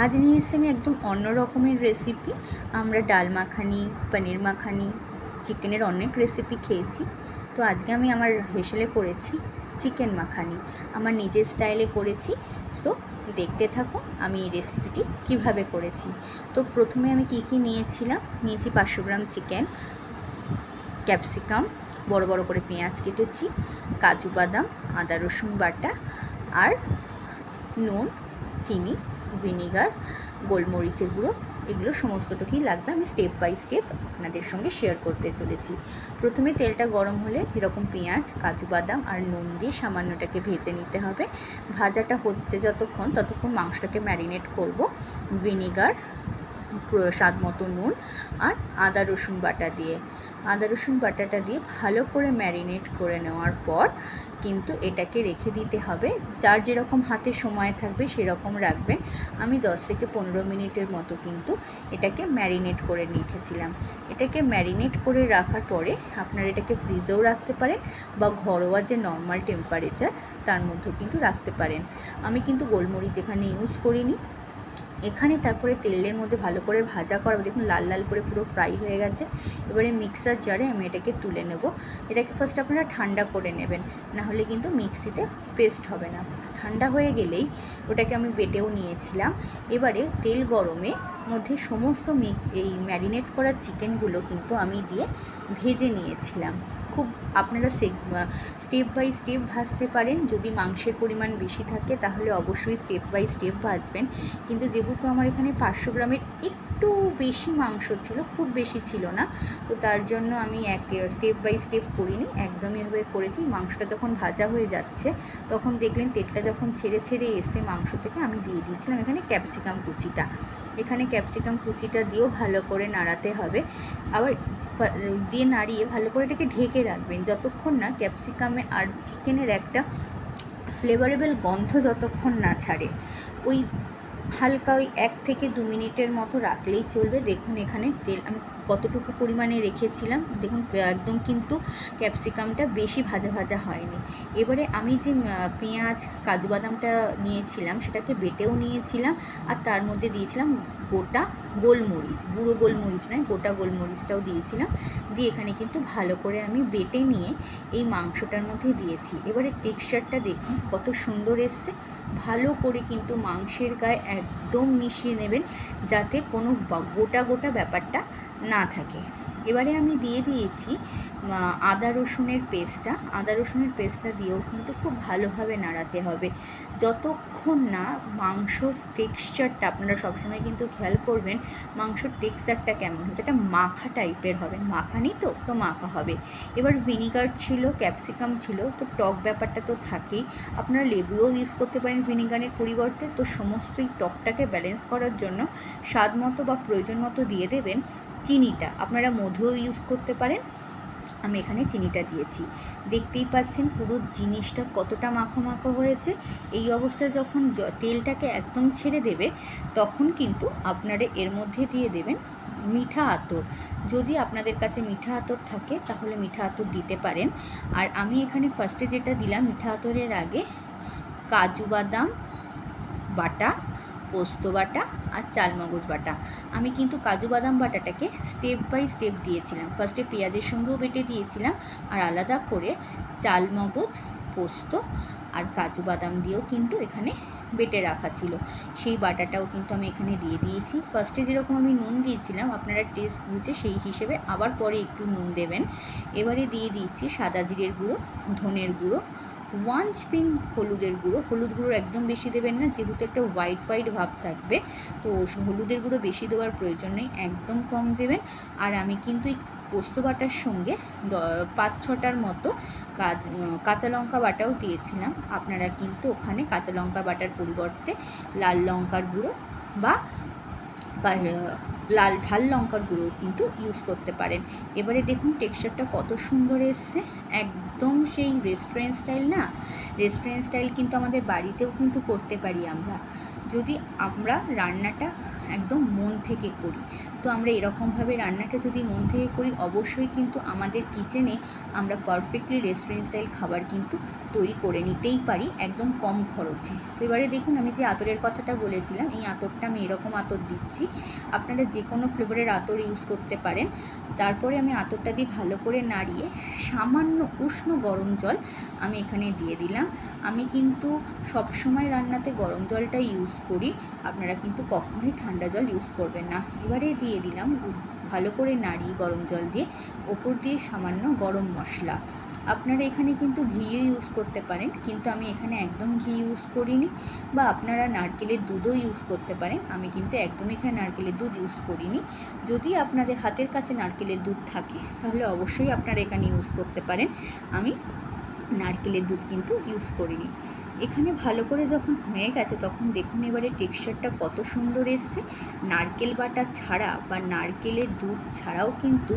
আজ নিয়ে এসেছি আমি একদম অন্য রকমের রেসিপি। আমরা ডাল মাখানি, পনির মাখানি, চিকেনের অনেক রেসিপি খেয়েছি। তো আজকে আমি আমার হেসেলে করেছি চিকেন মাখানি, আমার নিজের স্টাইলে করেছি। তো দেখতে থাকো আমি এই রেসিপিটি কিভাবে করেছি। তো প্রথমে আমি কি নিয়েছিলাম, নিয়েছি 500 গ্রাম চিকেন, ক্যাপসিকাম, বড় বড় করে পেঁয়াজ কেটেছি, কাজু বাদাম, আদা রসুন বাটা, আর নুন, চিনি, ভিনিগার, গোলমরিচের গুঁড়ো, এগুলো সমস্তটুকুই লাগবে। আমি স্টেপ বাই স্টেপ আপনাদের সঙ্গে শেয়ার করতে চলেছি। প্রথমে তেলটা গরম হলে এরকম পেঁয়াজ, কাজু বাদাম আর নুন দিয়ে সামান্যটাকে ভেজে নিতে হবে। ভাজাটা হচ্ছে যতক্ষণ, ততক্ষণ মাংসটাকে ম্যারিনেট করব। ভিনিগার, স্বাদ মতো নুন আর আদা রসুন বাটা দিয়ে, আদা রসুন বাটাটা দিয়ে ভালো করে ম্যারিনেট করে নেওয়ার পর কিন্তু এটাকে রেখে দিতে হবে। যার যেরকম হাতে সময় থাকবে সেরকম রাখবেন। আমি 10 থেকে 15 মিনিটের মতো কিন্তু এটাকে ম্যারিনেট করে রেখেছিলাম। এটাকে ম্যারিনেট করে রাখার পরে আপনারা এটাকে ফ্রিজেও রাখতে পারেন বা ঘরোয়া যে নর্মাল টেম্পারেচার তার মধ্যেও কিন্তু রাখতে পারেন। আমি কিন্তু গোলমরিচ এখানে ইউজ করিনি। এখানে তারপরে তেলের মধ্যে ভালো করে ভাজা করা, দেখুন লাল লাল করে পুরো ফ্রাই হয়ে গেছে। এবারে মিক্সার জারে আমি এটাকে তুলে নেব। এটাকে ফার্স্ট আপনারা ঠান্ডা করে নেবেন, নাহলে কিন্তু মিক্সিতে পেস্ট হবে না। ঠান্ডা হয়ে গেলেই ওটাকে আমি বেটেও নিয়েছিলাম। এবারে তেল গরমে মধ্যে সমস্ত এই ম্যারিনেট করা চিকেনগুলো কিন্তু আমি দিয়ে ভেজে নিয়েছিলাম। খুব আপনারা স্টেপ বাই স্টেপ ভাজতে পারেন। যদি মাংসের পরিমাণ বেশি থাকে তাহলে অবশ্যই স্টেপ বাই স্টেপ ভাজবেন। কিন্তু যেহেতু আমার এখানে 500 গ্রামের একটু বেশি মাংস ছিল, খুব বেশি ছিল না, তো তার জন্য আমি স্টেপ বাই স্টেপ করিনি, একদমই এভাবে করেছি। মাংসটা যখন ভাজা হয়ে যাচ্ছে তখন দেখলেন তেলটা যখন ছেড়ে ছেড়ে এসে মাংস থেকে আমি দিয়ে দিয়েছিলাম এখানে ক্যাপসিকাম কুচিটা। এখানে ক্যাপসিকাম কুচিটা দিয়েও ভালো করে নাড়াতে হবে। আবার দিয়ে নাড়িয়ে ভালো করে এটাকে ঢেকে রাখবেন যতক্ষণ না ক্যাপসিকামে আর চিকেনের একটা ফ্লেভারেবল গন্ধ যতক্ষণ না ছাড়ে। ওই হালকা ওই 1 থেকে 2 মিনিটের মতো রাখলেই চলবে। দেখুন এখানে তেল আমি কতটুকু পরিমাণে রেখেছিলাম, দেখুন একদম কিন্তু ক্যাপসিকামটা বেশি ভাজা ভাজা হয়নি। এবারে আমি যে পেঁয়াজ কাজু বাদামটা নিয়েছিলাম সেটাকে বেটেও নিয়েছিলাম, আর তার মধ্যে দিয়েছিলাম গোটা গোলমরিচ, গুঁড়ো গোলমরিচ নয়, গোটা গোলমরিচটাও দিয়েছিলাম। দিয়ে এখানে কিন্তু ভালো করে আমি বেটে নিয়ে এই মাংসটার মধ্যে দিয়েছি। এবারে টেক্সচারটা দেখুন কত সুন্দর এসছে। ভালো করে কিন্তু মাংসের গায়ে একদম মিশিয়ে নেবেন যাতে কোনো গোটা গোটা ব্যাপারটা না থাকে। এবারে আমি দিয়ে দিয়েছি আদা রসুনের পেস্টটা। আদা রসুনের পেস্টটা দিয়েও কিন্তু খুব ভালোভাবে নাড়াতে হবে যতক্ষণ না মাংসর টেক্সচারটা, আপনারা সবসময় কিন্তু খেয়াল করবেন মাংসর টেক্সচারটা কেমন হচ্ছে, এটা মাখা টাইপের হবে। মাখানি তো তো মাখা হবে। এবার ভিনিগার ছিল, ক্যাপসিকাম ছিল, তো টক ব্যাপারটা তো থাকেই। আপনারা লেবুও ইউজ করতে পারেন ভিনিগারের পরিবর্তে। তো সমস্ত এই টকটাকে ব্যালেন্স করার জন্য স্বাদ মতো বা প্রয়োজন মতো দিয়ে দেবেন চিনিটা। আপনারা মধুও ইউজ করতে পারেন, আমি এখানে চিনিটা দিয়েছি। দেখতেই পাচ্ছেন পুরো জিনিসটা কতটা মাখো মাখো হয়েছে। এই অবস্থায় যখন তেলটাকে একদম ছেড়ে দেবে তখন কিন্তু আপনারা এর মধ্যে দিয়ে দেবেন মিঠা আতর। যদি আপনাদের কাছে মিঠা আতর থাকে তাহলে মিঠা আতর দিতে পারেন। আর আমি এখানে ফার্স্টে যেটা দিলাম মিঠা আতরের আগে, কাজু বাদাম বাটা, পোস্ত বাটা আর চালমগজ বাটা। আমি কিন্তু কাজু বাদাম বাটাটাকে স্টেপ বাই স্টেপ দিয়েছিলাম। ফার্স্টে পেঁয়াজের সঙ্গেও বেটে দিয়েছিলাম, আর আলাদা করে চালমগজ, পোস্ত আর কাজু বাদাম দিয়েও কিন্তু এখানে বেটে রাখা ছিল। সেই বাটাটাও কিন্তু আমি এখানে দিয়ে দিয়েছি। ফার্স্টে যেরকম আমি নুন দিয়েছিলাম আপনারা টেস্ট বুঝে সেই হিসেবে আবার পরে একটু নুন দেবেন। এবারে দিয়ে দিচ্ছি সাদা জিরের গুঁড়ো, ধনের গুঁড়ো, 1 স্পুন হলুদের গুঁড়ো। হলুদ গুঁড়ো একদম বেশি দেবেন না, যেহেতু একটা হোয়াইট হোয়াইট ভাব থাকবে, তো হলুদের গুঁড়ো বেশি দেওয়ার প্রয়োজন নেই, একদম কম দেবেন। আর আমি কিন্তু এই পোস্ত বাটার সঙ্গে 5-6টার মতো কাঁচা লঙ্কা বাটাও দিয়েছিলাম। আপনারা কিন্তু ওখানে কাঁচা লঙ্কা বাটার পরিবর্তে লাল লঙ্কার গুঁড়ো বা লাল ঝাল লঙ্কার গুঁড়ো কিন্তু ইউজ করতে পারেন। এবারে দেখুন টেক্সচারটা কত সুন্দর এসছে, একদম সেই রেস্টুরেন্ট স্টাইল না। রেস্টুরেন্ট স্টাইল কিন্তু আমাদের বাড়িতেও কিন্তু করতে পারি আমরা, যদি আমরা রান্নাটা একদম মন থেকে করি। তো আমরা এরকমভাবে রান্নাটা যদি মন থেকে করি, অবশ্যই কিন্তু আমাদের কিচেনে আমরা পারফেক্টলি রেস্টুরেন্ট স্টাইল খাবার কিন্তু তৈরি করে নিতেই পারি একদম কম খরচে। তো এবারে দেখুন, আমি যে আতরের কথাটা বলেছিলাম, এই আতরটা আমি এরকম আতর দিচ্ছি। আপনারা যে কোনো ফ্লেভারের আতর ইউজ করতে পারেন। তারপরে আমি আতরটা দিয়ে ভালো করে নাড়িয়ে সামান্য উষ্ণ গরম জল আমি এখানে দিয়ে দিলাম। আমি কিন্তু সবসময় রান্নাতে গরম জলটা ইউজ করি, আপনারা কিন্তু কখনোই ঠান্ডা জল ইউজ করবেন না। এবারে দিয়ে দিলাম ভালো করে নাড়িয়ে গরম জল দিয়ে, ওপর দিয়ে সামান্য গরম মশলা। আপনারা এখানে কিন্তু ঘিও ইউজ করতে পারেন, কিন্তু আমি এখানে একদম ঘি ইউজ করিনি, বা আপনারা নারকেলের দুধও ইউজ করতে পারেন। আমি কিন্তু একদমই এখানে নারকেলের দুধ ইউজ করিনি। যদি আপনাদের হাতের কাছে নারকেলের দুধ থাকে তাহলে অবশ্যই আপনারা এখানে ইউজ করতে পারেন। আমি নারকেলের দুধ কিন্তু ইউজ করিনি। এখানে ভালো করে যখন হয়ে গেছে তখন দেখুন এবারে টেক্সচারটা কত সুন্দর এসছে। নারকেল বাটা ছাড়া বা নারকেলের দুধ ছাড়াও কিন্তু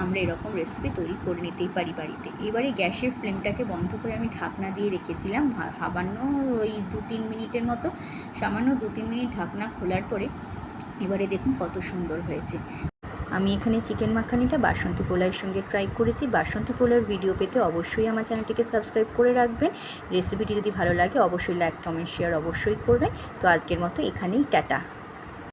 আমরা এরকম রেসিপি তৈরি করে নিতেই পারি বাড়িতে। এবারে গ্যাসের ফ্লেমটাকে বন্ধ করে আমি ঢাকনা দিয়ে রেখেছিলাম সামান্য ওই 2-3 মিনিটের মতো। সামান্য 2-3 মিনিট ঢাকনা খোলার পরে এবারে দেখুন কত সুন্দর হয়েছে। আমি এখানে চিকেন মাখানিটা বাসন্তী পোলাওয়ের সঙ্গে ট্রাই করেছি। বাসন্তী পোলাওয়ের ভিডিও পেতে অবশ্যই আমার চ্যানেলটিকে সাবস্ক্রাইব করে রাখবেন। রেসিপিটি যদি ভালো লাগে অবশ্যই লাইক, কমেন্ট, শেয়ার অবশ্যই করবেন। তো আজকের মতো এখানেই টাটা।